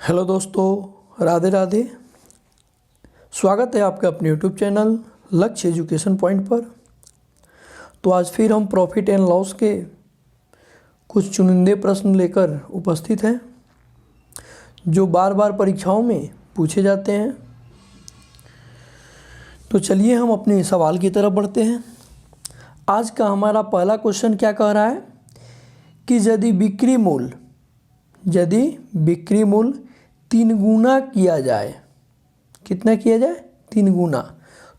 Hello दोस्तों, राधे राधे। स्वागत है आपका अपने यूट्यूब चैनल लक्ष्य एजुकेशन पॉइंट पर। तो आज फिर हम प्रॉफिट एंड लॉस के कुछ चुनिंदे प्रश्न लेकर उपस्थित हैं जो बार बार परीक्षाओं में पूछे जाते हैं। तो चलिए हम अपने सवाल की तरफ बढ़ते हैं। आज का हमारा पहला क्वेश्चन क्या कह रहा है कि यदि बिक्री मूल्य 3 गुना किया जाए, कितना किया जाए 3 गुना,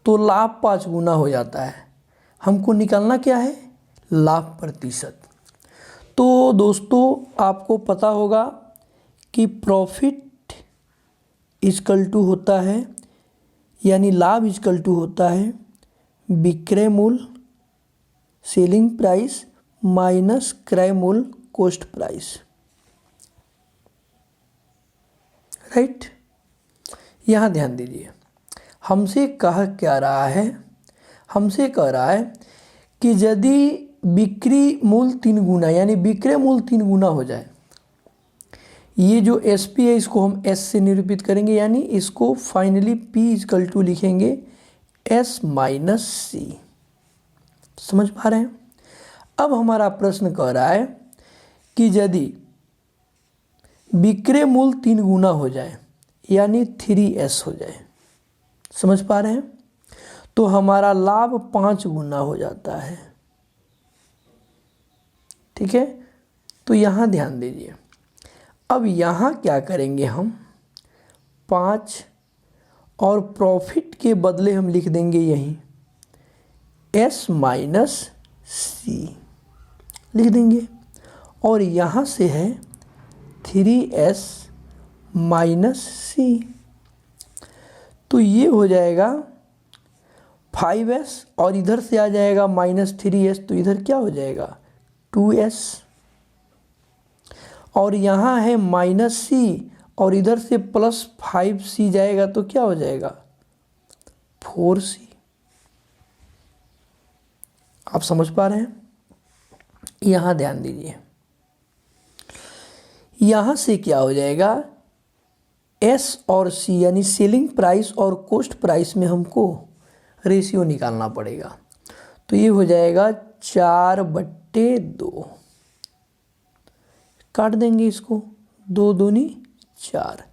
तो लाभ 5 गुना हो जाता है। हमको निकालना क्या है, लाभ प्रतिशत। तो दोस्तों आपको पता होगा कि प्रॉफिट इक्वल टू होता है, यानी लाभ इक्वल टू होता है विक्रय मूल्य सेलिंग प्राइस माइनस क्रय मूल्य कॉस्ट प्राइस, राइट। यहाँ ध्यान दीजिए, हमसे कह क्या रहा है, हमसे कह रहा है कि यदि बिक्री मूल्य 3 गुना यानी विक्रय मूल्य 3 गुना हो जाए, ये जो एस पी है इसको हम एस से निरूपित करेंगे, यानी इसको फाइनली पी इक्वल टू लिखेंगे एस माइनस सी। समझ पा रहे हैं। अब हमारा प्रश्न कह रहा है कि यदि विक्रय मूल्य 3 गुना हो जाए यानी 3s हो जाए, समझ पा रहे हैं, तो हमारा लाभ 5 गुना हो जाता है। ठीक है, तो यहाँ ध्यान दीजिए। अब यहाँ क्या करेंगे, हम 5 और प्रॉफिट के बदले हम लिख देंगे यहीं s माइनस सी लिख देंगे, और यहाँ से है 3s माइनस सी, तो ये हो जाएगा 5s और इधर से आ जाएगा माइनस 3s, तो इधर क्या हो जाएगा 2s, और यहाँ है माइनस सी और इधर से प्लस 5c जाएगा तो क्या हो जाएगा 4c। आप समझ पा रहे हैं। यहाँ ध्यान दीजिए, यहाँ से क्या हो जाएगा S और C यानी सेलिंग प्राइस और कॉस्ट प्राइस में हमको रेशियो निकालना पड़ेगा। तो ये हो जाएगा 4/2, काट देंगे इसको, 2 दूनी 4,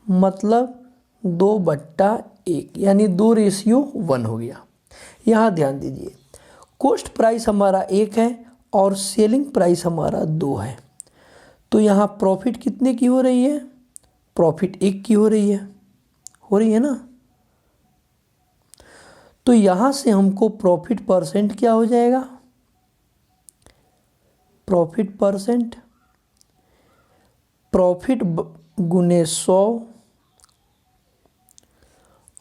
मतलब 2/1 यानी 2:1 हो गया। यहाँ ध्यान दीजिए, कॉस्ट प्राइस हमारा 1 है और सेलिंग प्राइस हमारा 2 है, तो यहाँ प्रॉफिट कितने की हो रही है, प्रॉफिट 1 की हो रही है ना। तो यहाँ से हमको प्रॉफिट परसेंट क्या हो जाएगा, प्रॉफिट परसेंट, प्रॉफिट गुने 100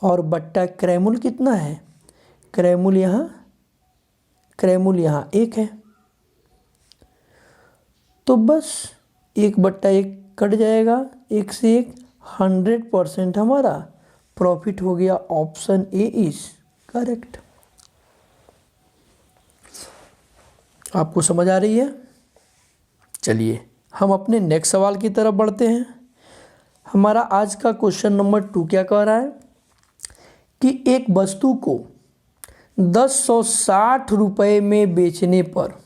और बट्टा क्रय मूल्य कितना है, क्रय मूल्य यहाँ 1 है, तो बस 1/1 कट जाएगा, 1 से 1 100% हमारा प्रॉफिट हो गया। Option A is correct. आपको समझ आ रही है। चलिए हम अपने नेक्स्ट सवाल की तरफ बढ़ते हैं। हमारा आज का क्वेश्चन नंबर 2 क्या कह रहा है कि एक वस्तु को 1060 रुपये में बेचने पर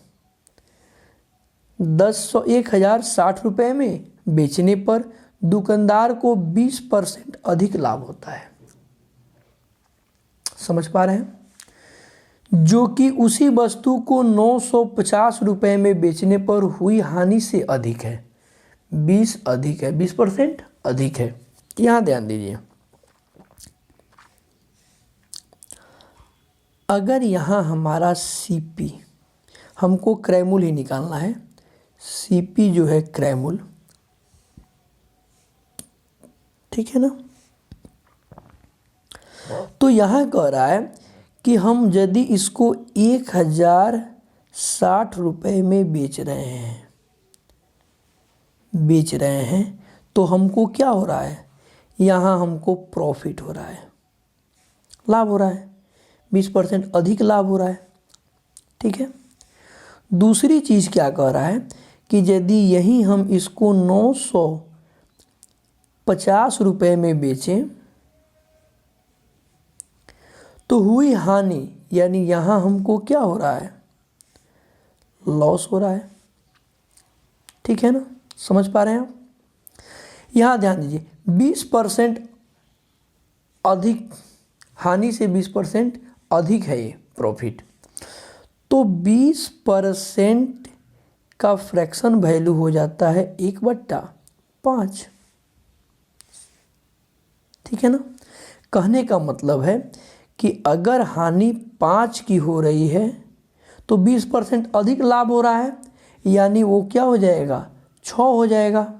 1060 रुपये में बेचने पर दुकानदार को 20% अधिक लाभ होता है। समझ पा रहे हैं, जो कि उसी वस्तु को 950 रुपये में बेचने पर हुई हानि से अधिक है, 20% अधिक है। यहाँ ध्यान दीजिए, अगर यहाँ हमारा सीपी, हमको क्रय मूल्य ही निकालना है, सीपी जो है क्रय मूल्य, ठीक है ना। तो यहाँ कह रहा है कि हम यदि इसको 1060 रुपये में बेच रहे हैं तो हमको क्या हो रहा है, यहाँ हमको प्रॉफिट हो रहा है, लाभ हो रहा है, 20% अधिक लाभ हो रहा है। ठीक है, दूसरी चीज़ क्या कह रहा है कि यदि यहीं हम इसको 900 50 रुपये में बेचें तो हुई हानि, यानी यहाँ हमको क्या हो रहा है, लॉस हो रहा है। ठीक है ना, समझ पा रहे हैं आप। यहाँ ध्यान दीजिए 20% अधिक, हानि से 20% अधिक है ये प्रॉफिट, तो 20% का फ्रैक्शन वैल्यू हो जाता है 1/5। ठीक है ना, कहने का मतलब है कि अगर हानि 5 की हो रही है तो 20% अधिक लाभ हो रहा है, यानी वो क्या हो जाएगा, 6 हो जाएगा।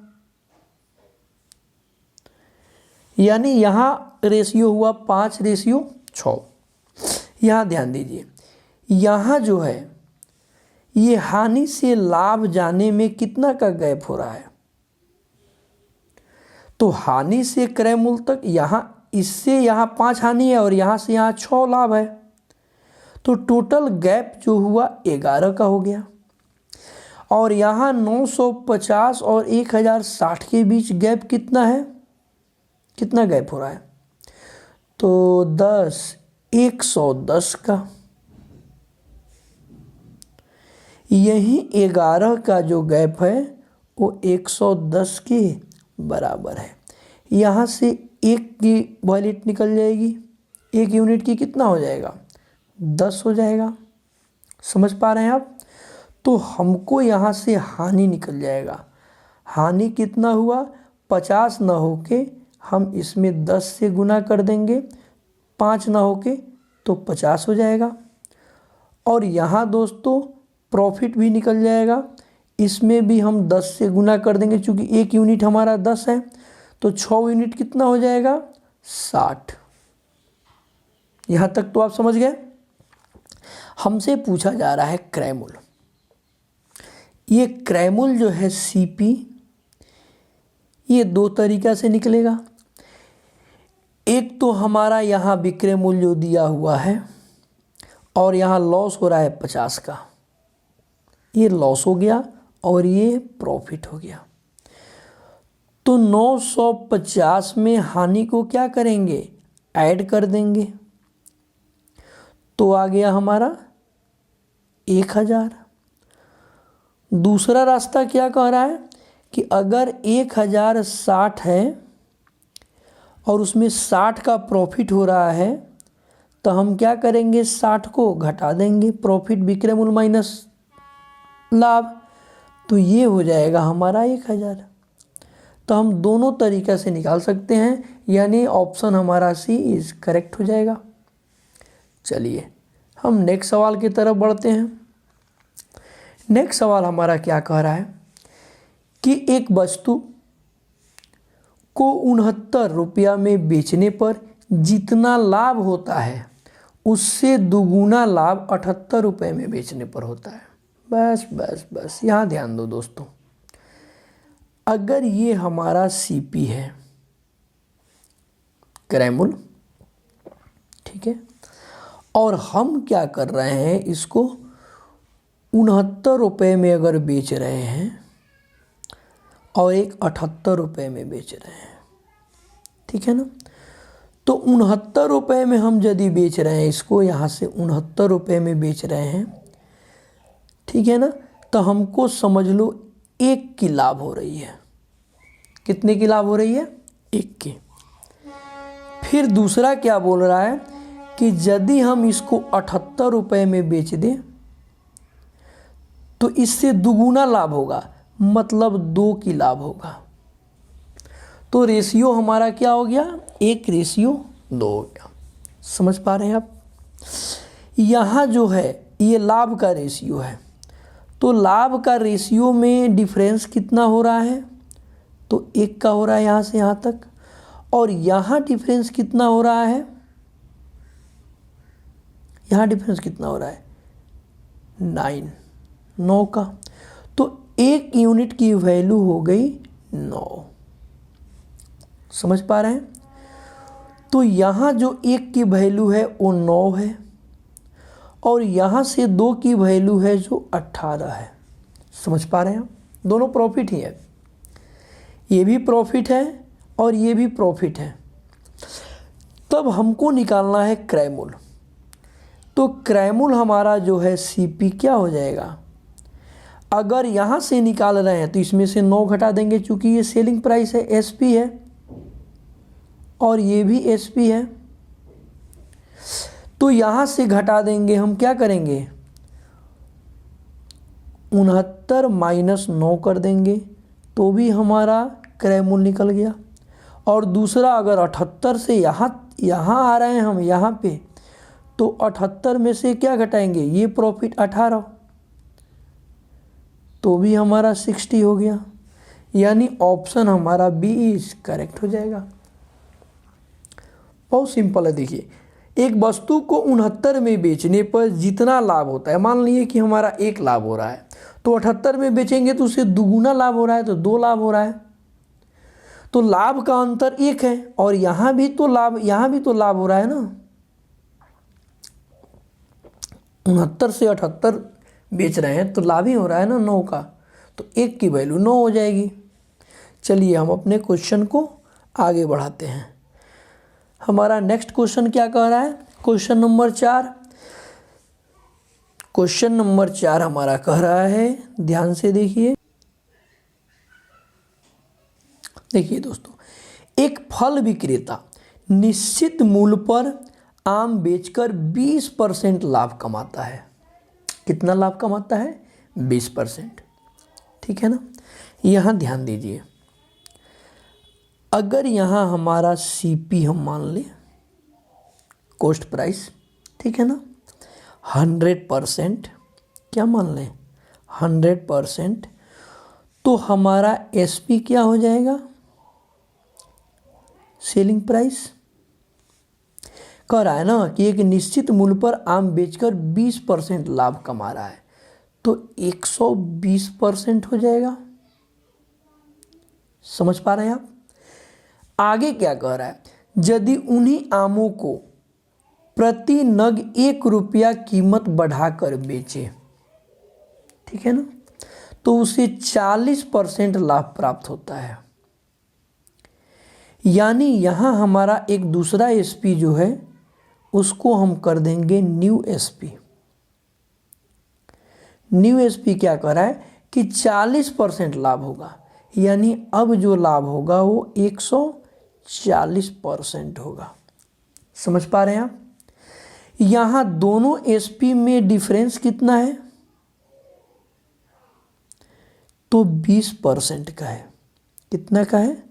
यानी यहाँ रेशियो हुआ 5:6। यहाँ ध्यान दीजिए, यहाँ जो है ये हानि से लाभ जाने में कितना का गैप हो रहा है, तो हानि से क्रय मूल्य तक यहाँ, इससे यहाँ 5 हानि है और यहाँ से यहाँ 6 लाभ है, तो टोटल गैप जो हुआ 11 का हो गया। और यहाँ 950 और 1060 के बीच गैप कितना है, कितना गैप हो रहा है, तो 110 का। यही 11 का जो गैप है वो 110 के बराबर है। यहाँ से 1 की वैल्यू निकल जाएगी, 1 यूनिट की कितना हो जाएगा, 10 हो जाएगा। समझ पा रहे हैं आप। तो हमको यहाँ से हानि निकल जाएगा, हानि कितना हुआ, 50 ना होके हम इसमें 10 से गुना कर देंगे, 5 ना होके तो 50 हो जाएगा। और यहाँ दोस्तों प्रॉफिट भी निकल जाएगा, इसमें भी हम 10 से गुना कर देंगे, चूँकि 1 यूनिट हमारा 10 है, तो 6 यूनिट कितना हो जाएगा, 60। यहाँ तक तो आप समझ गए। हमसे पूछा जा रहा है क्रय मूल्य। ये क्रय मूल्य जो है सीपी, ये 2 तरीका से निकलेगा। एक तो हमारा यहाँ विक्रय मूल्य जो दिया हुआ है और यहाँ लॉस हो रहा है 50 का, ये लॉस हो गया और ये प्रॉफिट हो गया। तो 950 में हानि को क्या करेंगे, ऐड कर देंगे, तो आ गया हमारा 1000। दूसरा रास्ता क्या कह रहा है कि अगर 1060 है और उसमें 60 का प्रॉफिट हो रहा है, तो हम क्या करेंगे, 60 को घटा देंगे, प्रॉफिट विक्रय मूल्य माइनस लाभ, तो ये हो जाएगा हमारा 1000। तो हम दोनों तरीक़े से निकाल सकते हैं, यानी ऑप्शन हमारा सी इज करेक्ट हो जाएगा। चलिए हम नेक्स्ट सवाल की तरफ बढ़ते हैं। नेक्स्ट सवाल हमारा क्या कह रहा है कि एक वस्तु को 69 रुपया में बेचने पर जितना लाभ होता है उससे दुगुना लाभ 78 रुपये में बेचने पर होता है। बस बस बस यहाँ ध्यान दो दोस्तों, अगर ये हमारा सीपी है, क्रय मूल्य, ठीक है, और हम क्या कर रहे हैं, इसको 69 रुपये में अगर बेच रहे हैं और एक 78 रुपये में बेच रहे हैं, ठीक है ना, तो 69 रुपये में हम यदि बेच रहे हैं इसको, यहाँ से 69 रुपये में बेच रहे हैं, ठीक है ना, तो हमको समझ लो 1 की लाभ हो रही है। कितने की लाभ हो रही है, 1 की। फिर दूसरा क्या बोल रहा है कि यदि हम इसको 78 रुपये में बेच दें तो इससे दुगुना लाभ होगा, मतलब 2 की लाभ होगा। तो रेशियो हमारा क्या हो गया, 1:2 हो गया। समझ पा रहे हैं आप। यहाँ जो है ये लाभ का रेशियो है, तो लाभ का रेशियो में डिफरेंस कितना हो रहा है, तो 1 का हो रहा है यहाँ से यहाँ तक, और यहाँ डिफरेंस कितना हो रहा है, यहाँ डिफरेंस कितना हो रहा है, 9 का। तो 1 यूनिट की वैल्यू हो गई 9। समझ पा रहे हैं। तो यहाँ जो 1 की वैल्यू है वो 9 है और यहाँ से 2 की वैल्यू है जो 18 है। समझ पा रहे हैं आप, दोनों प्रॉफिट ही है, ये भी प्रॉफिट है और ये भी प्रॉफिट है। तब हमको निकालना है क्रय मूल्य। तो क्रय मूल्य हमारा जो है सीपी क्या हो जाएगा, अगर यहाँ से निकाल रहे हैं तो इसमें से 9 घटा देंगे, चूँकि ये सेलिंग प्राइस है, एसपी है, और ये भी एसपी है। तो यहाँ से घटा देंगे, हम क्या करेंगे 69 माइनस 9 कर देंगे तो भी हमारा क्रय मूल्य निकल गया। और दूसरा, अगर 78 से यहाँ आ रहे हैं हम यहाँ पे, तो 78 में से क्या घटाएंगे, ये प्रॉफिट 18, तो भी हमारा 60 हो गया। यानी ऑप्शन हमारा बी इज करेक्ट हो जाएगा। बहुत सिंपल है। देखिए, एक वस्तु को 69 में बेचने पर जितना लाभ होता है, मान लीजिए कि हमारा 1 लाभ हो रहा है, तो 78 में बेचेंगे तो उससे दुगुना लाभ हो रहा है, तो 2 लाभ हो रहा है। तो लाभ का अंतर 1 है, और यहाँ भी तो लाभ हो रहा है ना। 69 से 78 बेच रहे हैं तो लाभ ही हो रहा है ना 9 का, तो 1 की वैल्यू 9 हो जाएगी। चलिए हम अपने क्वेश्चन को आगे बढ़ाते हैं। हमारा नेक्स्ट क्वेश्चन क्या कह रहा है, क्वेश्चन नंबर 4। क्वेश्चन नंबर 4 हमारा कह रहा है, ध्यान से देखिए दोस्तों, एक फल विक्रेता निश्चित मूल्य पर आम बेचकर 20% लाभ कमाता है। कितना लाभ कमाता है, 20%। ठीक है ना। यहाँ ध्यान दीजिए, अगर यहाँ हमारा सीपी हम मान लें, कॉस्ट प्राइस, ठीक है ना, 100%, क्या मान लें 100%, तो हमारा एसपी क्या हो जाएगा, सेलिंग प्राइस। कह रहा है ना कि एक निश्चित मूल्य पर आम बेचकर 20% लाभ कमा रहा है, तो 120% हो जाएगा। समझ पा रहे हैं आप। आगे क्या कह रहा है, यदि उन्हीं आमों को प्रति नग 1 रुपया कीमत बढ़ाकर बेचे, ठीक है ना, तो उसे 40% लाभ प्राप्त होता है। यानी यहाँ हमारा एक दूसरा एसपी जो है उसको हम कर देंगे न्यू एसपी। न्यू एसपी क्या कर रहा है कि 40% लाभ होगा, यानी अब जो लाभ होगा वो 140% होगा। समझ पा रहे हैं आप। यहाँ दोनों एसपी में डिफरेंस कितना है, तो 20% का है। कितना का है,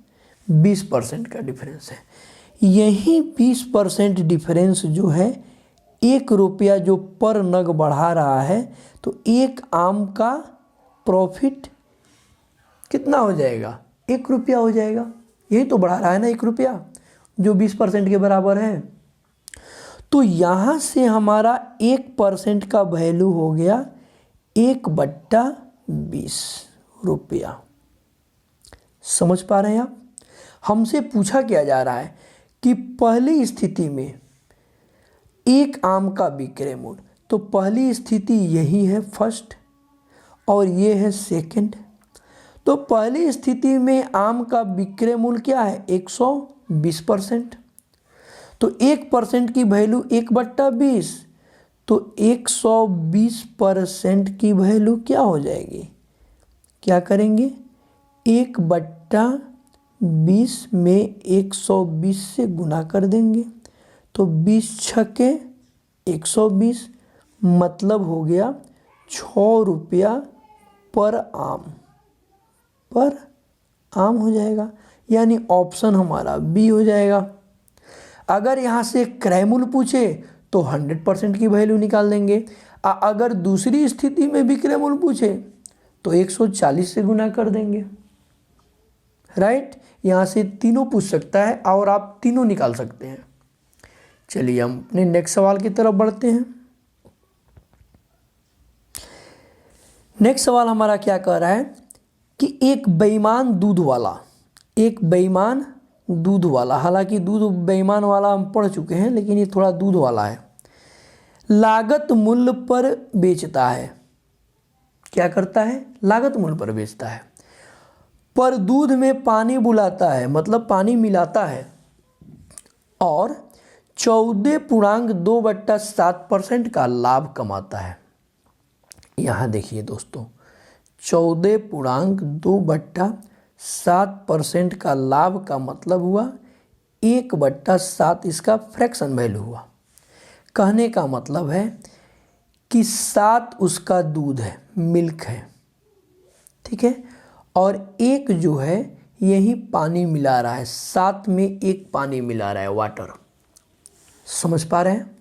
20% का डिफरेंस है। यही 20% डिफरेंस जो है 1 रुपया जो पर नग बढ़ा रहा है, तो एक आम का प्रॉफिट कितना हो जाएगा, 1 रुपया हो जाएगा। यही तो बढ़ा रहा है ना 1 रुपया, जो 20% के बराबर है। तो यहाँ से हमारा 1% का वैल्यू हो गया 1/20 रुपया। समझ पा रहे हैं आप। हमसे पूछा क्या जा रहा है कि पहली स्थिति में एक आम का विक्रय मूल्य, तो पहली स्थिति यही है फर्स्ट, और ये है सेकंड। तो पहली स्थिति में आम का विक्रय मूल्य क्या है, 120%। तो 1% की वैल्यू 1/20, तो 120% की वैल्यू क्या हो जाएगी, क्या करेंगे 1/20 में 120 से गुना कर देंगे, तो 20 छके 120, मतलब हो गया 6 रुपया पर आम हो जाएगा। यानी ऑप्शन हमारा बी हो जाएगा। अगर यहाँ से क्रय मूल्य पूछे तो 100% की वैल्यू निकाल देंगे। अगर दूसरी स्थिति में विक्रय मूल्य पूछे तो 140 से गुना कर देंगे। राइट। यहाँ से तीनों पूछ सकता है और आप तीनों निकाल सकते हैं। चलिए हम अपने नेक्स्ट सवाल की तरफ बढ़ते हैं। नेक्स्ट सवाल हमारा क्या कह रहा है कि एक बेईमान दूध वाला, हालांकि दूध बेईमान वाला हम पढ़ चुके हैं, लेकिन ये थोड़ा दूध वाला है, लागत मूल्य पर बेचता है। क्या करता है, लागत मूल्य पर बेचता है। पर दूध में पानी बुलाता है, मतलब पानी मिलाता है, और 14.2/7% का लाभ कमाता है। यहाँ देखिए दोस्तों, 14.2/7% का लाभ का मतलब हुआ 1/7 इसका फ्रैक्शन वैल्यू हुआ। कहने का मतलब है कि 7 उसका दूध है, मिल्क है, ठीक है, और 1 जो है यही पानी मिला रहा है, 7 में 1 पानी मिला रहा है, वाटर। समझ पा रहे हैं?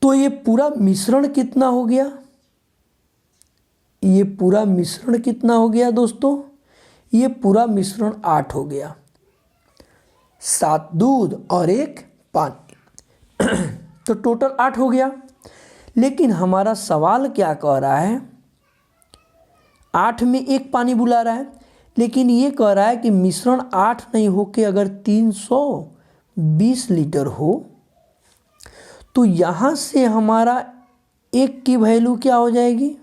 तो ये पूरा मिश्रण कितना हो गया? ये पूरा मिश्रण कितना हो गया दोस्तों? ये पूरा मिश्रण 8 हो गया, 7 दूध और 1 पानी तो टोटल 8 हो गया। लेकिन हमारा सवाल क्या कह रहा है? 8 में 1 पानी बुला रहा है, लेकिन ये कह रहा है कि मिश्रण 8 नहीं हो के अगर 320 लीटर हो तो यहाँ से हमारा 1 की वैल्यू क्या हो जाएगी?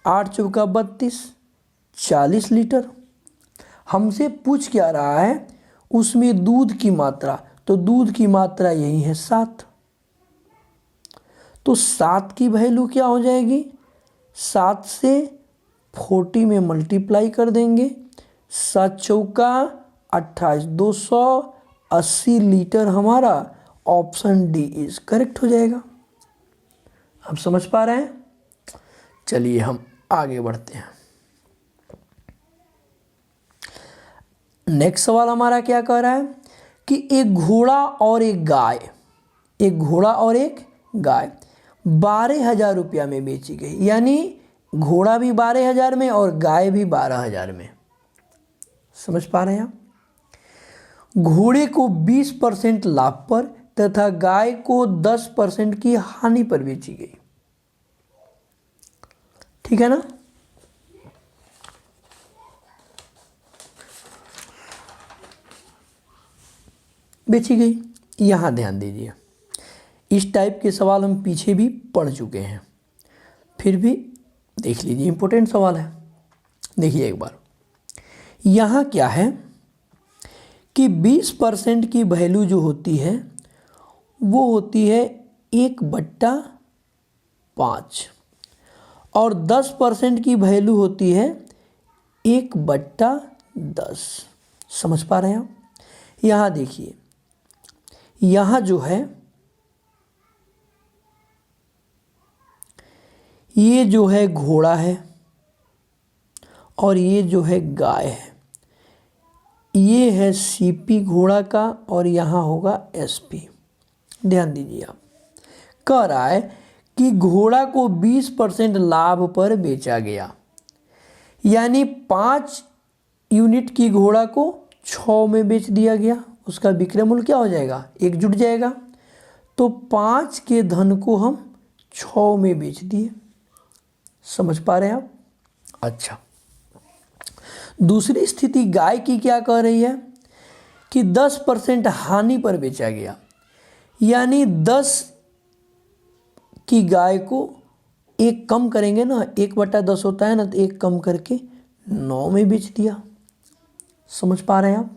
8 चौका 32, 40 लीटर। हमसे पूछ क्या रहा है? उसमें दूध की मात्रा, तो दूध की मात्रा यही है 7, तो 7 की वैल्यू क्या हो जाएगी? 7 से 40 में मल्टीप्लाई कर देंगे, 7 चौका 28, 280 लीटर हमारा ऑप्शन डी इज करेक्ट हो जाएगा। आप समझ पा रहे हैं? चलिए हम आगे बढ़ते हैं। नेक्स्ट सवाल हमारा क्या कह रहा है कि एक घोड़ा और एक गाय, एक घोड़ा और एक गाय 12,000 रुपया में बेची गई, यानी घोड़ा भी 12,000 में और गाय भी 12,000 में। समझ पा रहे हैं आप? घोड़े को 20% लाभ पर तथा गाय को 10% की हानि पर बेची गई, ठीक है ना? बेची गई। यहां ध्यान दीजिए, इस टाइप के सवाल हम पीछे भी पढ़ चुके हैं, फिर भी देख लीजिए, इंपॉर्टेंट सवाल है। देखिए एक बार, यहाँ क्या है कि 20% की वैल्यू जो होती है वो होती है 1/5 और 10% की वैल्यू होती है 1/10। समझ पा रहे हैं आप? यहाँ देखिए, यहाँ जो है ये जो है घोड़ा है और ये जो है गाय है। ये है सीपी घोड़ा का और यहाँ होगा एसपी। ध्यान दीजिए, आप कह रहा है कि घोड़ा को 20% लाभ पर बेचा गया, यानी 5 यूनिट की घोड़ा को 6 में बेच दिया गया। उसका विक्रय मूल्य क्या हो जाएगा? 1 जुट जाएगा, तो 5 के धन को हम 6 में बेच दिए। समझ पा रहे हैं आप? अच्छा, दूसरी स्थिति गाय की क्या कह रही है कि 10% हानि पर बेचा गया, यानी 10 की गाय को 1 कम करेंगे ना, 1/10 होता है ना, तो 1 कम करके 9 में बेच दिया। समझ पा रहे हैं आप?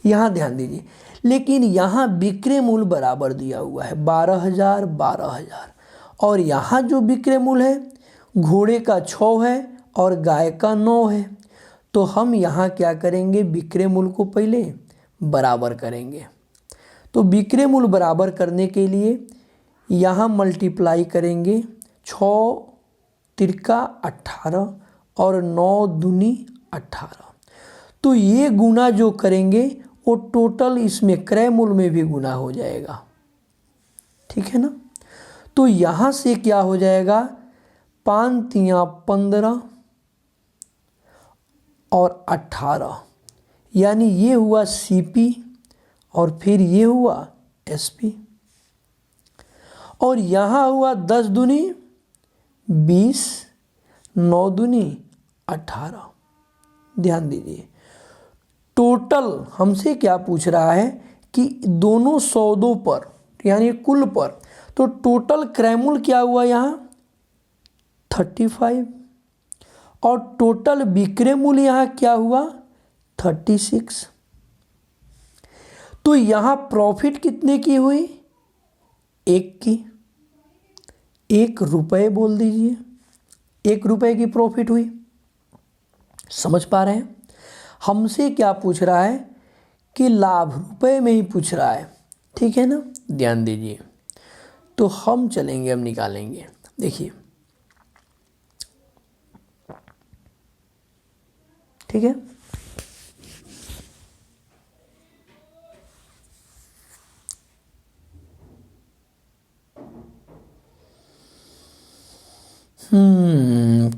यहाँ ध्यान दीजिए, लेकिन यहाँ विक्रय मूल्य बराबर दिया हुआ है 12,000 12,000, और यहाँ जो विक्रय मूल्य है घोड़े का 6 है और गाय का 9 है, तो हम यहाँ क्या करेंगे? विक्रय मूल्य को पहले बराबर करेंगे। तो विक्रय मूल्य बराबर करने के लिए यहाँ मल्टीप्लाई करेंगे, 6 तिरका 18 और 9 दूनी 18, तो ये गुना जो करेंगे वो टोटल इसमें क्रय मूल्य में भी गुना हो जाएगा, ठीक है ना? तो यहाँ से क्या हो जाएगा? 5 तियां 15 और 18, यानी ये हुआ सीपी और फिर ये हुआ एसपी, और यहाँ हुआ 10 दूनी 20, 9 दूनी 18। ध्यान दीजिए, टोटल हमसे क्या पूछ रहा है कि दोनों सौदों पर यानी कुल पर, तो टोटल क्रय मूल्य क्या हुआ यहाँ? 35, और टोटल विक्रय मूल्य यहाँ क्या हुआ 36। तो यहाँ प्रॉफिट कितने की हुई 1 की, 1 रुपये बोल दीजिए, 1 रुपये की प्रॉफिट हुई। समझ पा रहे हैं? हमसे क्या पूछ रहा है कि लाभ रुपए में ही पूछ रहा है, ठीक है ना, ध्यान दीजिए। तो हम चलेंगे, हम निकालेंगे, देखिए, ठीक है।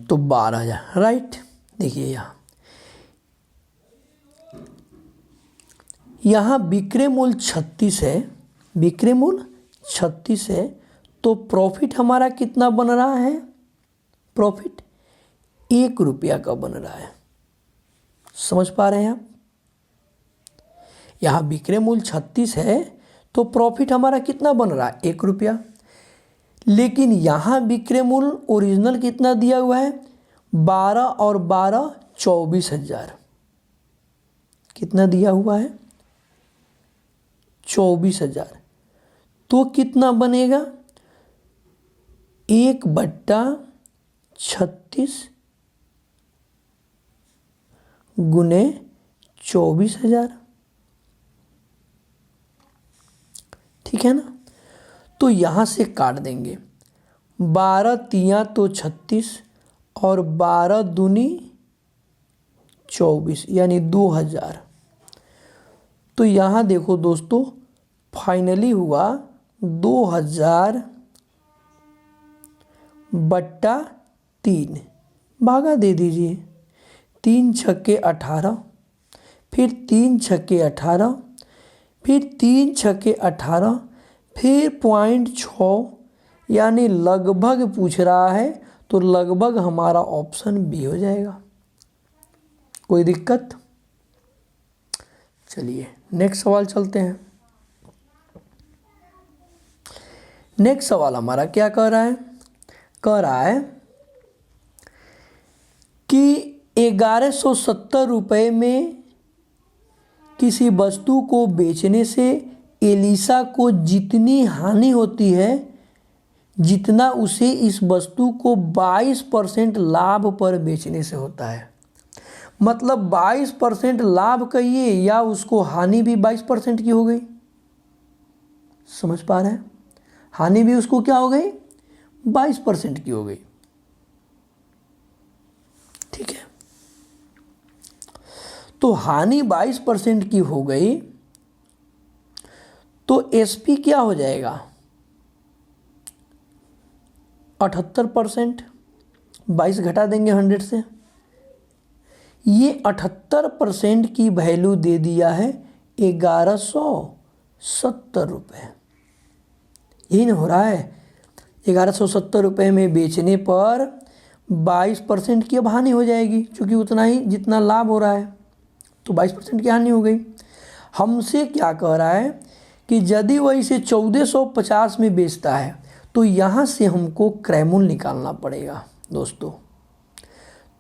तो 12,000, राइट। देखिए यहाँ विक्रय मूल्य 36 है, विक्रय मूल्य 36 है, तो प्रॉफिट हमारा कितना बन रहा है, प्रॉफिट 1 रुपया का बन रहा है। समझ पा रहे हैं आप? यहाँ विक्रय मूल्य 36 है तो प्रॉफिट हमारा कितना बन रहा है 1 रुपया। लेकिन यहाँ विक्रय मूल्य ओरिजिनल कितना दिया हुआ है 12 और 12 24,000। कितना दिया हुआ है 24,000। तो कितना बनेगा 1/36 गुने 24,000, ठीक है ना। तो यहाँ से काट देंगे, 12 तिया तो 36 और 12 दूनी 24 यानी 2,000। तो यहाँ देखो दोस्तों, फाइनली हुआ 2,000/3, भागा दे दीजिए, 3 छक्के 18, फिर 3 छक्के 18, फिर 3 छक्के 18, फिर 0.6, यानी लगभग पूछ रहा है, तो लगभग हमारा ऑप्शन बी हो जाएगा। कोई दिक्कत? चलिए नेक्स्ट सवाल चलते हैं। नेक्स्ट सवाल हमारा क्या कह रहा है, कह रहा है कि 1170 रुपये में किसी वस्तु को बेचने से एलिसा को जितनी हानि होती है जितना उसे इस वस्तु को 22% लाभ पर बेचने से होता है। मतलब 22% लाभ कहिए या उसको हानि भी 22% की हो गई। समझ पा रहे हैं? हानि भी उसको क्या हो गई 22% की हो गई, ठीक है। तो हानि 22% की हो गई, तो एसपी क्या हो जाएगा 78%, 22 घटा देंगे 100 से, ये 78% की वैल्यू दे दिया है 1170 रुपये। यही ना हो रहा है, 1170 रुपये में बेचने पर 22% की अब हानि हो जाएगी, क्योंकि उतना ही जितना लाभ हो रहा है, तो 22% की हानि हो गई। हमसे क्या कह रहा है कि यदि वह इसे 1450 में बेचता है, तो यहाँ से हमको क्रय मूल्य निकालना पड़ेगा दोस्तों।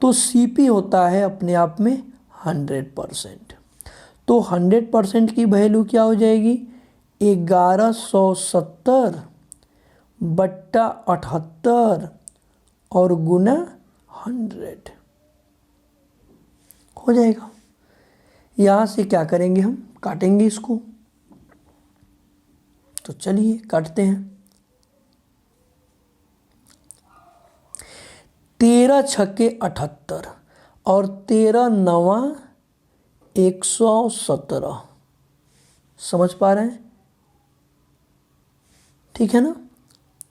तो सीपी होता है अपने आप में 100%। तो 100% की वैल्यू क्या हो जाएगी 1170/78 और गुना 100 हो जाएगा। यहाँ से क्या करेंगे, हम काटेंगे इसको। तो चलिए काटते हैं। 13 छक्के 78 और 13 नवा 117। समझ पा रहे हैं? ठीक है ना,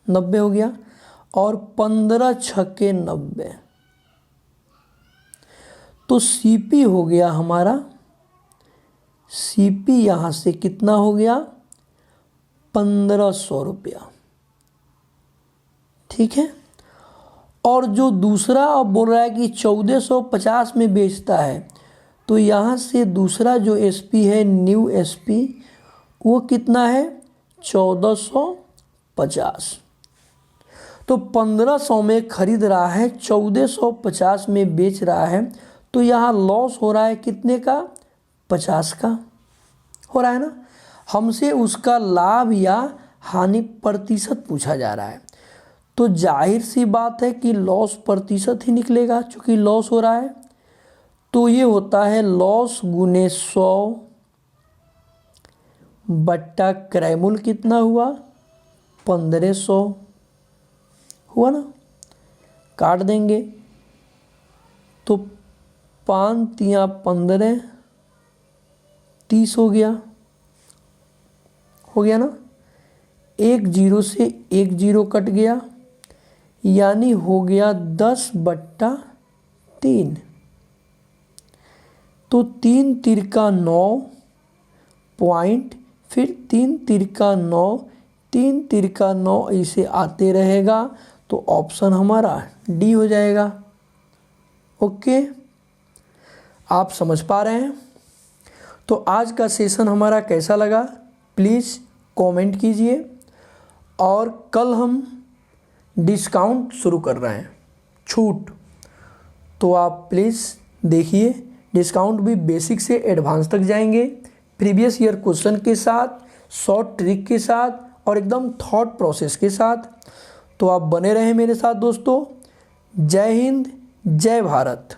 90 हो गया। और 15 छक्के 90, तो सीपी हो गया हमारा, सीपी यहाँ से कितना हो गया 1500 रुपया, ठीक है। और जो दूसरा अब बोल रहा है कि 1450 में बेचता है, तो यहाँ से दूसरा जो एसपी है न्यू एसपी, वो कितना है 1450। तो 1500 में खरीद रहा है, 1450 में बेच रहा है, तो यहाँ लॉस हो रहा है कितने का? 50 का हो रहा है ना। हमसे उसका लाभ या हानि प्रतिशत पूछा जा रहा है, तो जाहिर सी बात है कि लॉस प्रतिशत ही निकलेगा, क्योंकि लॉस हो रहा है। तो ये होता है लॉस गुने 100 बट्टा क्रय मूल्य कितना हुआ? 1500 हुआ ना। काट देंगे तो 5 तिया 15, 30 हो गया ना। एक जीरो से एक जीरो कट गया, यानी हो गया 10/3। तो 3 तिरका 9 पॉइंट, फिर 3 तिरका 9, 3 तिरका 9 ऐसे आते रहेगा, तो ऑप्शन हमारा डी हो जाएगा। ओके, आप समझ पा रहे हैं? तो आज का सेशन हमारा कैसा लगा प्लीज़ कमेंट कीजिए। और कल हम डिस्काउंट शुरू कर रहे हैं, छूट, तो आप प्लीज़ देखिए। डिस्काउंट भी बेसिक से एडवांस तक जाएंगे, प्रीवियस ईयर क्वेश्चन के साथ, शॉर्ट ट्रिक के साथ और एकदम थॉट प्रोसेस के साथ। तो आप बने रहें मेरे साथ दोस्तों। जय हिंद, जय भारत।